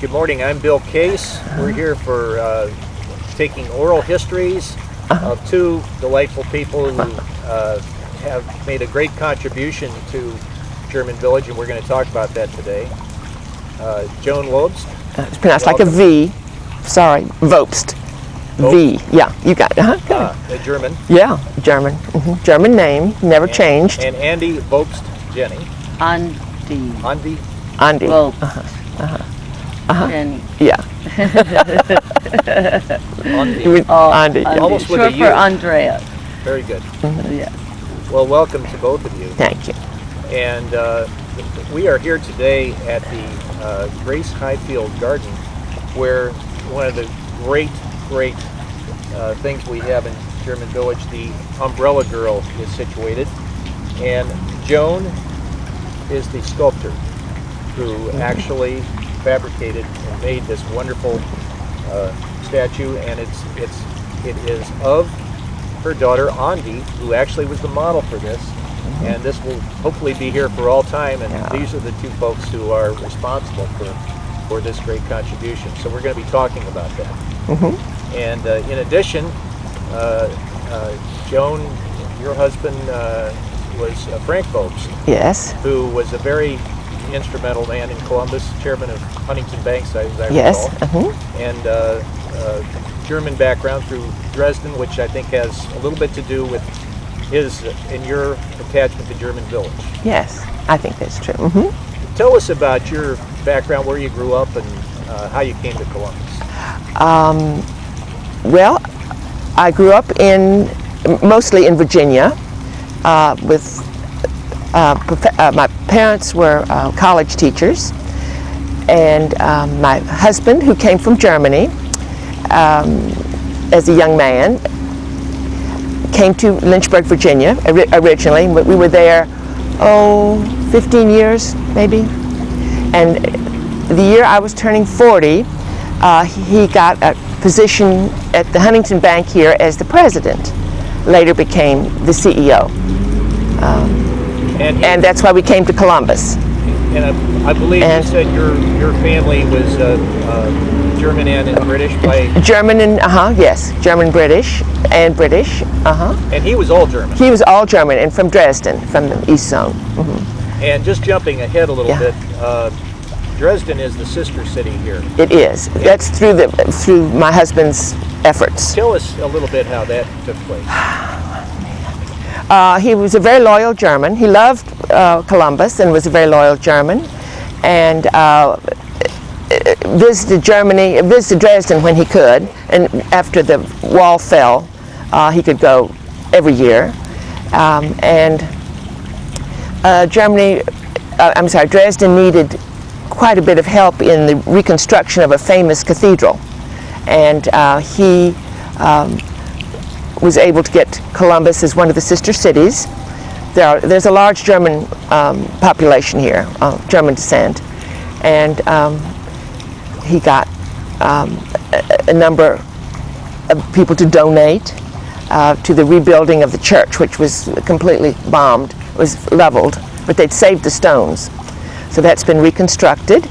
Good morning, I'm Bill Case. We're here for taking oral histories of two delightful people who have made a great contribution to German Village, and we're going to talk about that today. Joan Lobst. It's pronounced like a V. Sorry, Vobst. V. Yeah, you got it. A German. Yeah, German. German name, never changed. And Andi Vobst Jenny. Andi. Andi. Vobst. Jenny. Yeah. Andi. Andi. Almost with a Short U. for Andrea. Very good. Yeah. Well, welcome to both of you. Thank you. And we are here today at the Grace Highfield Garden, where one of the great things we have in German Village, the Umbrella Girl, is situated. And Joan is the sculptor who actually fabricated and made this wonderful statue, and it is of her daughter Andi, who actually was the model for this. And this will hopefully be here for all time, and these are the two folks who are responsible for this great contribution. So we're going to be talking about that. And in addition, Joan, your husband was Frank Vobst. Yes. Who was a very instrumental man in Columbus, chairman of Huntington Banks, as I recall. And German background through Dresden, which I think has a little bit to do with his and your attachment to German Village. Yes, I think that's true. Tell us about your background, where you grew up, and how you came to Columbus. Well, I grew up mostly in Virginia. My parents were college teachers, and my husband, who came from Germany as a young man, came to Lynchburg, Virginia originally. We were there, 15 years maybe. And the year I was turning 40, he got a position at the Huntington Bank here as the president. Later became the CEO. And that's why we came to Columbus. And I believe you said your family was German and British by... German and, yes, German, British, and British, And he was all German? He was all German, and from Dresden, from the East Zone. And just jumping ahead a little bit, Dresden is the sister city here. It is. Yeah. That's through my husband's efforts. Tell us a little bit how that took place. He was a very loyal German. He loved Columbus and was a very loyal German, and visited Dresden when he could. And after the wall fell, he could go every year. Dresden needed quite a bit of help in the reconstruction of a famous cathedral, and he was able to get Columbus as one of the sister cities. There's a large German population here, German descent, and he got a number of people to donate to the rebuilding of the church, which was completely bombed. It was leveled, but they'd saved the stones. So that's been reconstructed.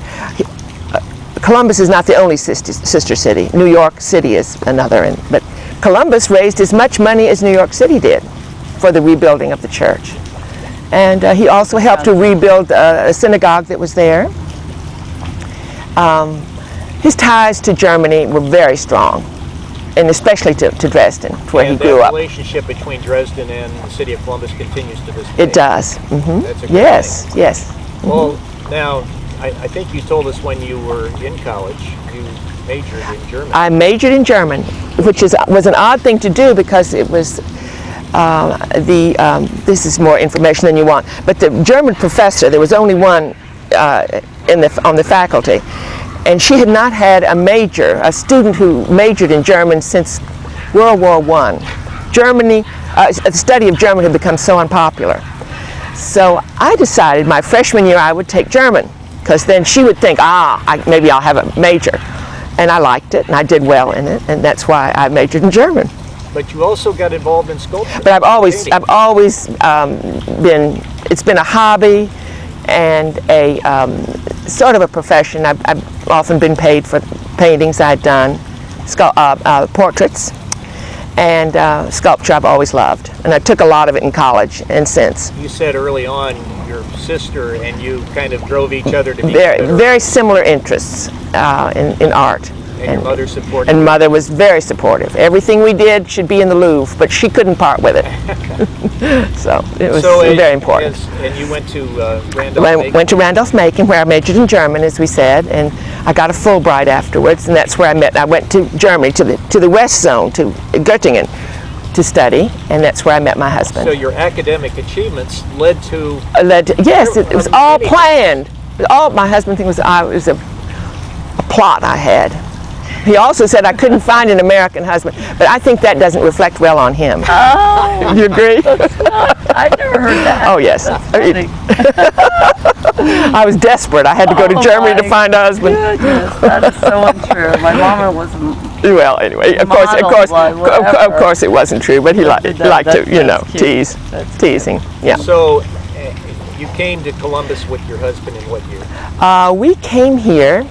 Columbus is not the only sister city. New York City is another, but Columbus raised as much money as New York City did for the rebuilding of the church. And he also helped to rebuild a synagogue that was there. His ties to Germany were very strong, and especially to Dresden, where he grew up. And the relationship between Dresden and the city of Columbus continues to this day. It does. That's a great Yes, thing. yes. Well, now, I think you told us when you were in college, you majored in German. I majored in German, which was an odd thing to do because it was this is more information than you want, but the German professor, there was only one on the faculty, and she had not had a student who majored in German since World War I. Germany, the study of German had become so unpopular. So I decided my freshman year I would take German, because then she would think, maybe I'll have a major. And I liked it, and I did well in it, and that's why I majored in German. But you also got involved in sculpture. But I've always been, it's been a hobby and a sort of a profession. I've often been paid for paintings I'd done, portraits, and sculpture I've always loved. And I took a lot of it in college and since. You said early on your sister and you kind of drove each other to be Very similar interests in art. And your mother supported And you? Mother was very supportive. Everything we did should be in the Louvre, but she couldn't part with it. So it was very important. And you went to Randolph-Macon? Went to Randolph-Macon, where I majored in German, as we said, and I got a Fulbright afterwards, and that's where I met. I went to Germany, to the West Zone, to Göttingen, to study, and that's where I met my husband. So your academic achievements led to... Yes, it was all planned. All my husband thing was a plot I had. He also said I couldn't find an American husband, but I think that doesn't reflect well on him. Oh, You agree? I never heard that. Oh, yes. That's funny. I was desperate. I had to go to Oh, Germany my to find a husband. Goodness, that is so untrue. My mama was Well, anyway, of course, it wasn't true, but he liked to, that's cute. tease, teasing. Yeah. So you came to Columbus with your husband in what year? We came here.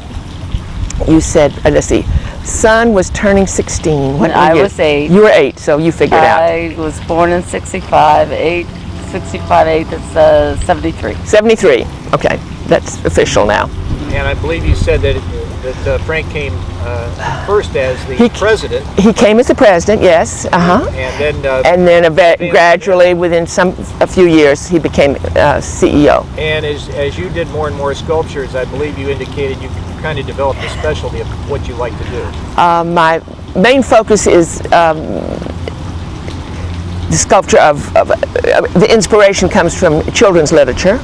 You said, let's see, son was turning 16. What I year? was 8. You were 8, so you figured out. I was born in 65, 8, 8, that's 73. 73. Okay, that's official now. And I believe you said that Frank came first as the president. He came as the president, yes. And then gradually, within a few years, he became CEO. And as you did more and more sculptures, I believe you indicated you kind of developed a specialty of what you like to do. My main focus is the sculpture of the inspiration comes from children's literature.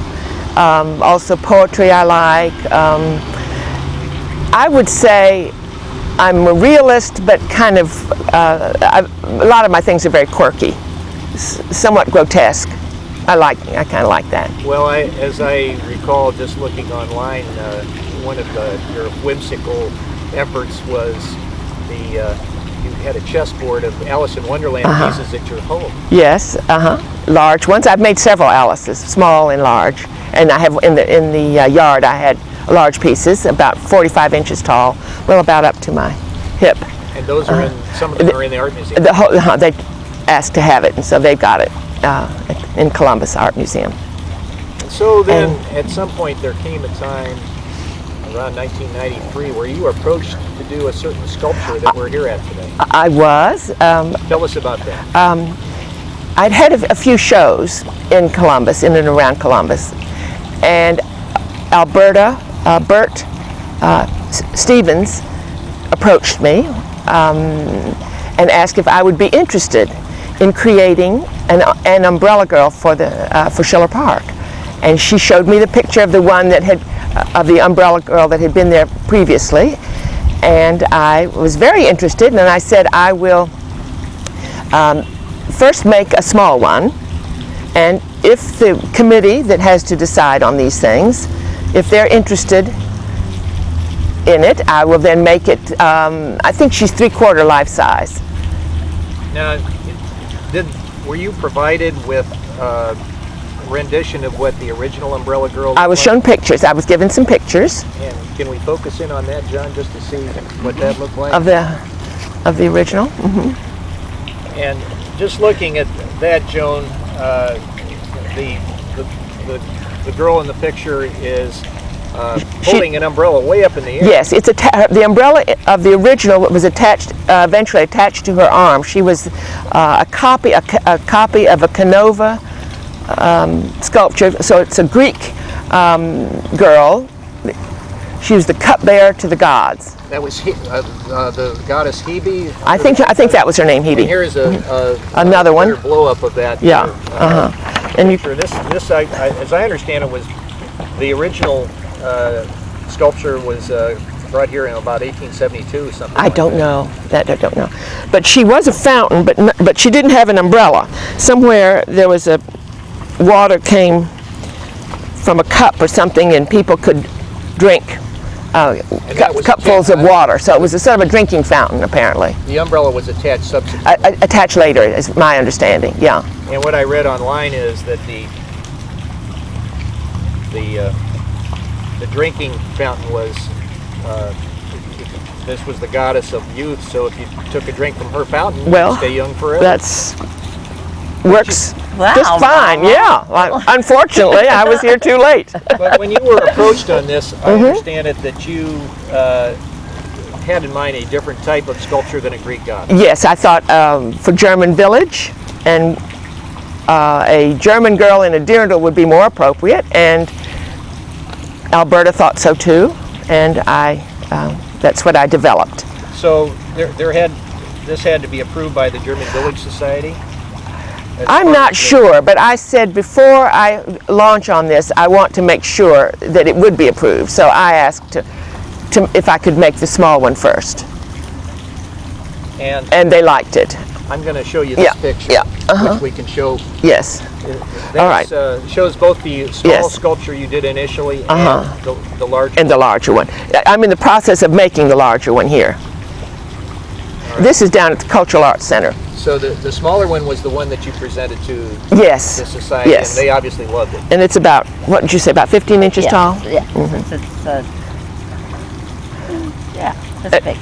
Also poetry I like. I would say I'm a realist, but kind of, a lot of my things are very quirky, somewhat grotesque. I kind of like that. Well, as I recall, just looking online, one of your whimsical efforts was you had a chessboard of Alice in Wonderland pieces at your home. Yes, large ones. I've made several Alices, small and large, and I have in the yard. I had large pieces, about 45 inches tall, well, about up to my hip. And those are some of them are in the art museum. They asked to have it, and so they've got it in Columbus Art Museum. So then, at some point, there came a time around 1993 where you were approached to do a certain sculpture that we're here at today. I was. Tell us about that. I'd had a few shows in Columbus, in and around Columbus, and Bert Stevens approached me and asked if I would be interested in creating an umbrella girl for Schiller Park. And she showed me the picture of the one that of the umbrella girl that had been there previously, and I was very interested, and I said I will first make a small one, and if the committee that has to decide on these things, if they're interested in it, I will then make it, I think she's 3/4 life size. Now, were you provided with rendition of what the original umbrella girl looked I was like? shown pictures. I was given some pictures And can we focus in on that, John, just to see what that looked like? of the original. And just looking at that, Joan, the girl in the picture is holding an umbrella way up in the air. Yes, it's the umbrella of the original was eventually attached to her arm. She was a copy of a Canova sculpture. So it's a Greek girl. She was the cupbearer to the gods. That was the goddess Hebe. I think that was her name, Hebe. And here's another one. Blow up of that. Yeah. And you, This as I understand it, was the original sculpture was brought here in about 1872 or something. I don't know. That I don't know. But she was a fountain, but she didn't have an umbrella. Somewhere there was water came from a cup or something, and people could drink cupfuls of water. So it was a sort of a drinking fountain, apparently. The umbrella was attached subsequently. Attached later, is my understanding. Yeah. And what I read online is that the drinking fountain was, this was the goddess of youth, so if you took a drink from her fountain, Well, you'd stay young forever. That's works Wow, just fine. Mama. Yeah. Unfortunately, I was here too late. But when you were approached on this, I Mm-hmm. understand it that you had in mind a different type of sculpture than a Greek god. Yes, I thought for German village, and a German girl in a dirndl would be more appropriate, and Alberta thought so too, and that's what I developed. So this had to be approved by the German Village Society? I'm not sure, but I said before I launch on this, I want to make sure that it would be approved. So I asked if I could make the small one first, And they liked it. I'm going to show you this Yeah, picture, yeah, which we can show. Yes. That All right. Shows both the small Yes. sculpture you did initially Uh-huh. and the larger. And the larger one. I'm in the process of making the larger one here. This is down at the Cultural Arts Center. So the smaller one was the one that you presented to Yes. the society, Yes. and they obviously loved it. And it's about, what did you say, about 15 inches tall? Yeah. It's big.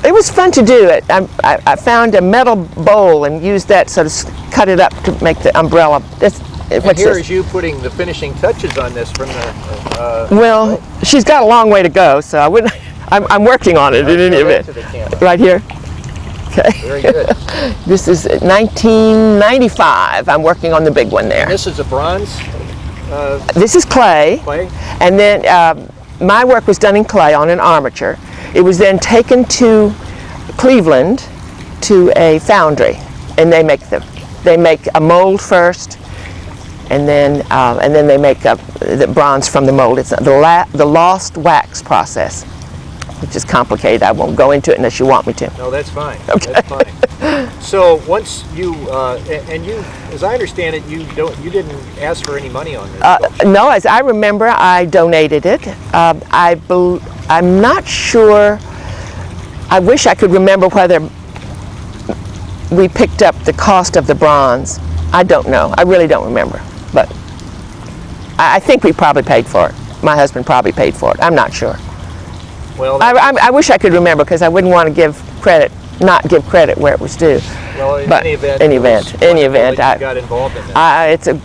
It was fun to do it. I found a metal bowl and used that, sort of cut it up to make the umbrella. And What's here this? is you putting the finishing touches on this from the. Well, she's got a long way to go, so I wouldn't. I'm working on it in any Show that event. to the camera. Right here. Okay. Very good. This is 1995. I'm working on the big one there. This is a bronze This is clay, clay. and then my work was done in clay on an armature. It was then taken to Cleveland to a foundry, and they make a mold first, and then they make the bronze from the mold. It's the lost wax process, which is complicated. I won't go into it unless you want me to. No, that's fine. Okay. That's fine. So once you and you, as I understand it, you didn't ask for any money on this. sculpture. No, as I remember, I donated it. I'm not sure. I wish I could remember whether we picked up the cost of the bronze. I don't know. I really don't remember. But I think we probably paid for it. My husband probably paid for it. I'm not sure. Well, I wish I could remember, because I wouldn't want to not give credit where it was due. well, in but any event, any it was event, any wonderful event, that you got involved in this. It's of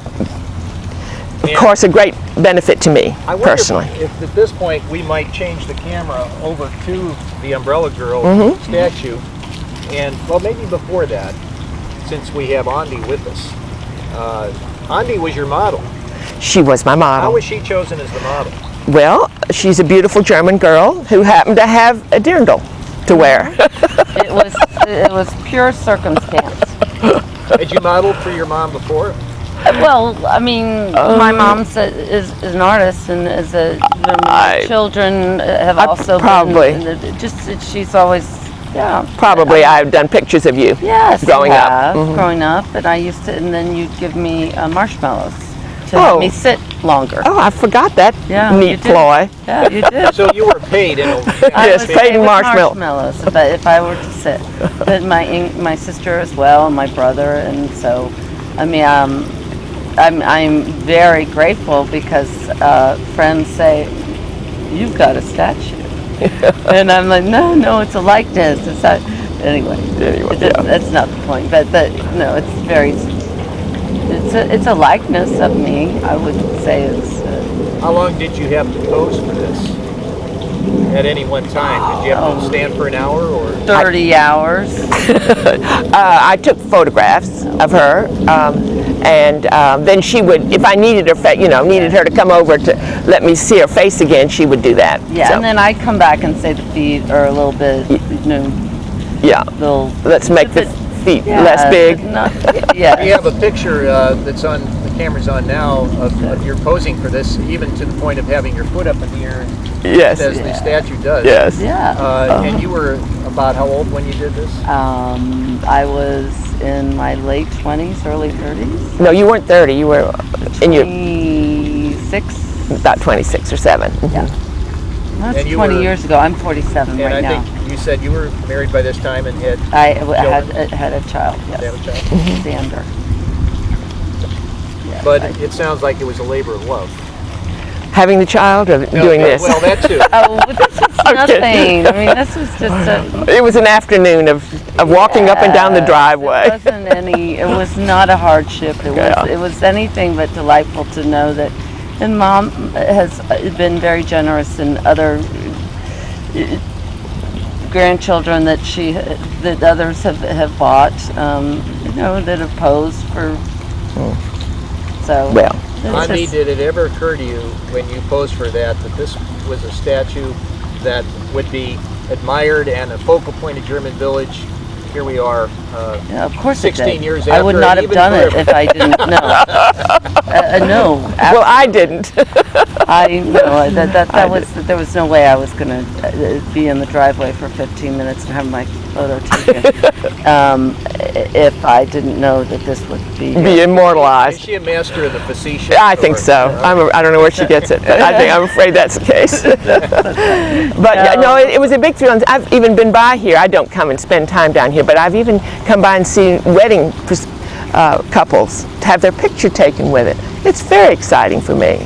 course a great benefit to me I wonder personally. if at this point we might change the camera over to the Umbrella Girl Mm-hmm. statue, and well, maybe before that, since we have Andi with us. Andi was your model. She was my How model. was she chosen as the model? Well, she's a beautiful German girl who happened to have a dirndl to wear. It was pure circumstance. Had you modeled for your mom before? Well, I mean, my mom is an artist, and my children have also probably. she's always, yeah. Probably I've done pictures of you Yes, growing you up. have, Mhm. growing up, and I used to, and then you'd give me marshmallows to Oh. let me sit longer. Oh, I forgot that Yeah, you neat did. ploy. Yeah, you did. So you were paid in a I Yes, was paid in with marshmallows. But if I were to sit, but my sister as well, and my brother, and so, I mean, I'm very grateful, because friends say, "You've got a statue," and I'm like, "No, it's a likeness." It's not. Anyway, yeah. that's not the point. But no, it's very. It's a likeness of me. I would say it's. How long did you have to pose for this? At any one time, did you have to stand for an hour or? 30 hours. I took photographs of her, and then she would, if I needed her, needed her to come over to let me see her face again, she would do that. Yeah, So, and then I'd come back and say the feet are a little bit, yeah. little. Let's make the feet Yeah, less big. Yeah. We have a picture that's on, the camera's on now, of your posing for this, even to the point of having your foot up in the air, Yes. as the statue does. Yes. Yeah. And you were about how old when you did this? I was in my late 20s, early 30s. No, you weren't 30. You were in your 26. about 26 or 7. Yeah. That's And you 20 were- years ago. I'm 47 And right I now. think you said you were married by this time and had Had a child. Yes. Did you have a child? Xander. Yes, But I- it sounds like it was a labor of love. Having the child or doing this? Well, that too. Oh, well, this was kidding. nothing. I mean, this was just It was an afternoon of walking up and down the It driveway. wasn't any. It was not a hardship. It was anything but delightful to know that. And Mom has been very generous in other grandchildren that others have bought. That have posed for. So. Well. Andi, did it ever occur to you when you posed for that this was a statue that would be admired and a focal point of German Village? Here we are, Yeah, of course 16 years after. I would not have even done it further. if I didn't know. No. Well, I didn't. I know there was no way I was going to be in the driveway for 15 minutes and have my photo taken if I didn't know that this would be Be Is immortalized. she a master of the facetious? I think or- so. I don't know where she gets it, but I'm afraid that's the case. But no, it was a big thrill. I've even been by here. I don't come and spend time down here, but I've even come by and seen wedding couples to have their picture taken with it. It's very exciting for me.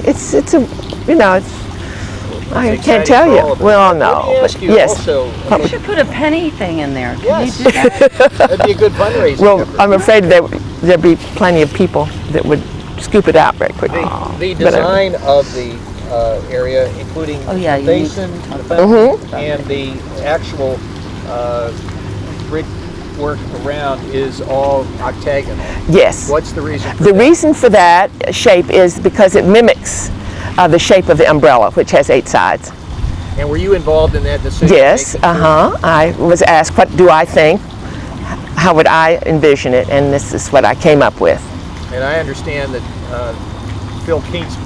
I can't tell exciting for all you. of us. Well, Let no. me ask But you yes. also, You should put a penny thing in there. Can Yes. you do that? that'd be a good fundraising Well, effort. I'm afraid there'd be plenty of people that would scoop it out very quickly. The But I- design of the area, including Oh, yeah, the you need basin, to talk the about fountain, that. and the actual brickwork around is all octagonal. Yes. What's the reason for The that? reason for that shape is because it mimics the shape of the umbrella, which has 8 sides. And were you involved in that decision? Yes, I was asked, what do I think? How would I envision it? And this is what I came up with. And I understand that Phil Keats,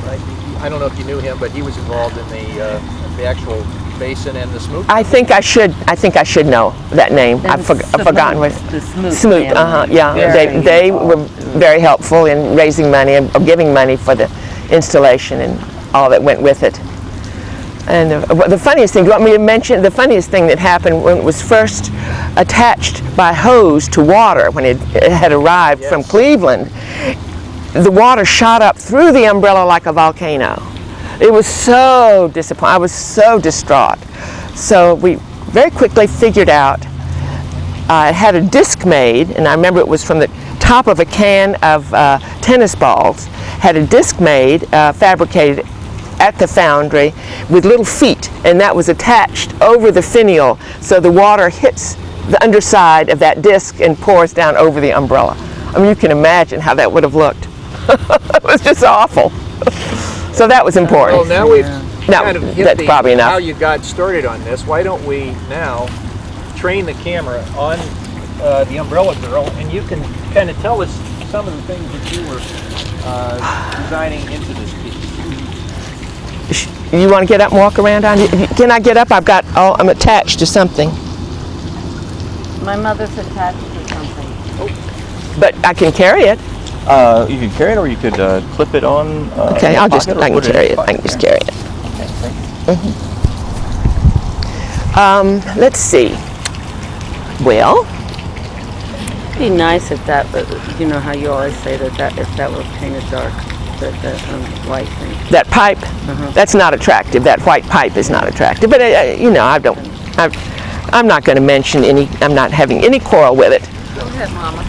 I don't know if you knew him, but he was involved in the actual basin and the smoot. I think I should know that name. And I've forgotten what. The Smoot Smoot, family. yeah. They were very helpful in raising money and giving money for the installation and all that went with it. And the funniest thing, do you want me to mention the funniest thing that happened when it was first attached by hose to water when it had arrived from Yes. Cleveland? The water shot up through the umbrella like a volcano. It was so disappointing. I was so distraught. So we very quickly figured out, it had a disc made, and I remember it was from the top of a can of tennis balls, had a disc made, fabricated at the foundry with little feet, and that was attached over the finial so the water hits the underside of that disc and pours down over the umbrella. I mean, you can imagine how that would have looked. It was just awful. So that was important. Well, now we've No, kind of hit that's probably enough. how you got started on this. Why don't we now train the camera on the umbrella girl, and you can kind of tell us some of the things that you were designing into this piece. You want to get up and walk around on? Can I get up? I'm attached to something, My mother's attached to something. but I can carry it. You can carry it, or you could clip it on. Okay, your I pocket or can put carry in it. your I can pocket. just carry it. Okay, thank you. Let's see. Well, It'd be nice if that, you know how you always say that if that were painted dark, that white thing. that pipe, that's not attractive. That white pipe is not attractive. But I'm not going to mention any. I'm not having any quarrel with it. Go ahead, Mama.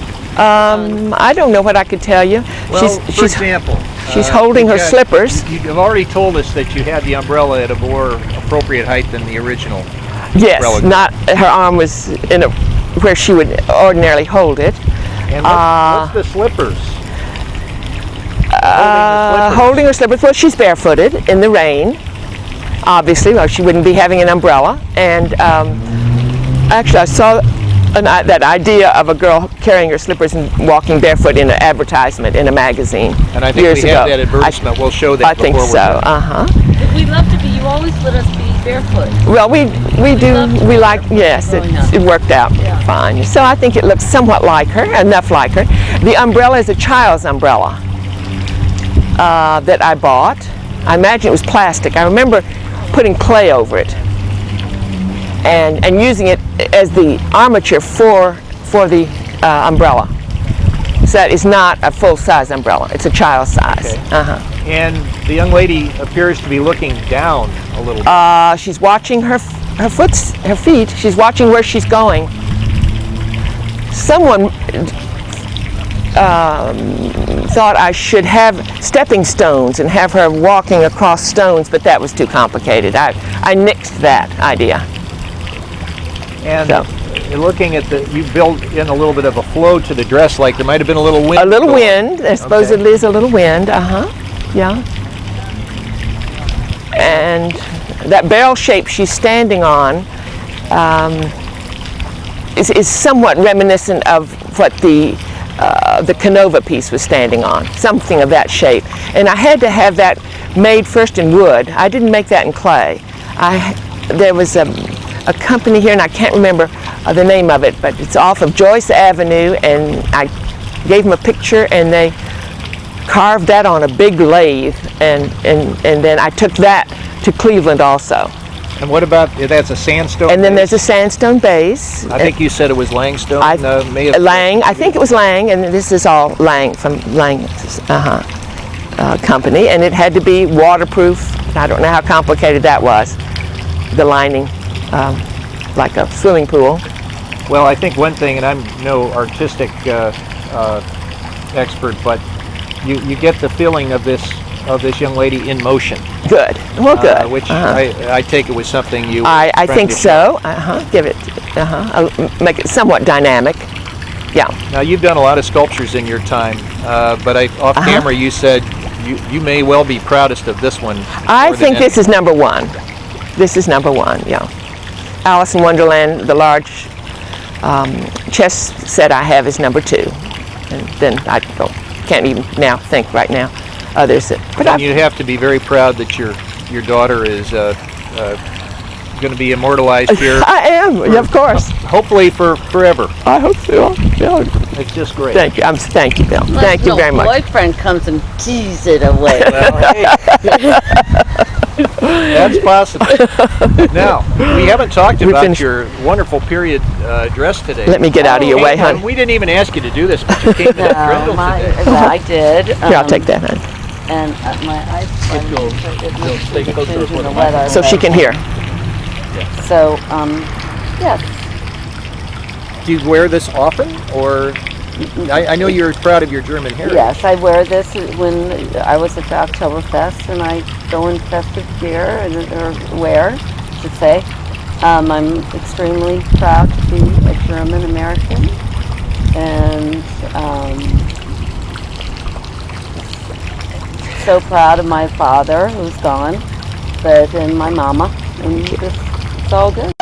I don't know what I could tell you. Well, for example, she's holding her slippers. You've already told us that you had the umbrella at a more appropriate height than the original. Yes, umbrella. not her arm was in where she would ordinarily hold it. And what's the slippers? Holding her slippers. Well, she's barefooted in the rain. Obviously, well, she wouldn't be having an umbrella. And actually, I saw that idea of a girl carrying her slippers and walking barefoot in an advertisement in a magazine. And I think years we have ago. that advertisement. We'll show that I think before so. we're We love to be. You always let us be barefoot. Well, we like, yes, growing up. it worked out fine. So I think it looks somewhat like her, enough like her. The umbrella is a child's umbrella that I bought. I imagine it was plastic. I remember putting clay over it and using it as the armature for the umbrella. that is not a full-size umbrella. It's a child size. Okay. Uh-huh. And the young lady appears to be looking down a little bit. She's watching her feet. She's watching where she's going. Someone thought I should have stepping stones and have her walking across stones, but that was too complicated. I nixed that idea. And So. you're looking at you build in a little bit of a flow to the dress, like there might have been a little wind. A little going. wind. There supposedly is a little wind. Yeah. And that barrel shape she's standing on is somewhat reminiscent of what the Canova piece was standing on, something of that shape. And I had to have that made first in wood. I didn't make that in clay. There was a company here, and I can't remember the name of it, but it's off of Joyce Avenue, and I gave them a picture, and they carved that on a big lathe, and then I took that to Cleveland also. And what about, that's a sandstone And then base? there's a sandstone base. I think you said it was Langstone. Lang, I think it was Lang, and this is all Lang from Lang company, and it had to be waterproof. I don't know how complicated that was, the lining, like a swimming pool. Well, I think one thing, and I'm no artistic expert, but you get the feeling of this young lady in motion. Good. Well, good. Which I take it was something you. I think so. Give it. I'll make it somewhat dynamic. Yeah. Now you've done a lot of sculptures in your time, but off camera you said you may well be proudest of this one. I think this is number one. This is number one. Yeah. Alice in Wonderland, the large chess set I have is number two, and then I can't even now think right now others. But you have to be very proud that your daughter is going to be immortalized here. I am, yeah, of course. Hopefully for forever. I hope so. Yeah. It's just great. Thank you. Thank you, Bill. Thank you very much. Boyfriend comes and teases it away. Well, hey. That's possible. Now, we haven't talked about your wonderful period dress today. Let me get out of your way, hon. We didn't even ask you to do this, but you came to Grindle today. I did. Here, I'll take that, hon. And my eyes stay closer to the So she can hear. So, yes. Do you wear this often, or I know you're proud of your German heritage. Yes, I wear this when I was at the Oktoberfest, and I go in festive gear or wear, I should say. I'm extremely proud to be a German American, and so proud of my father, who's gone, and my mama, and it's all good.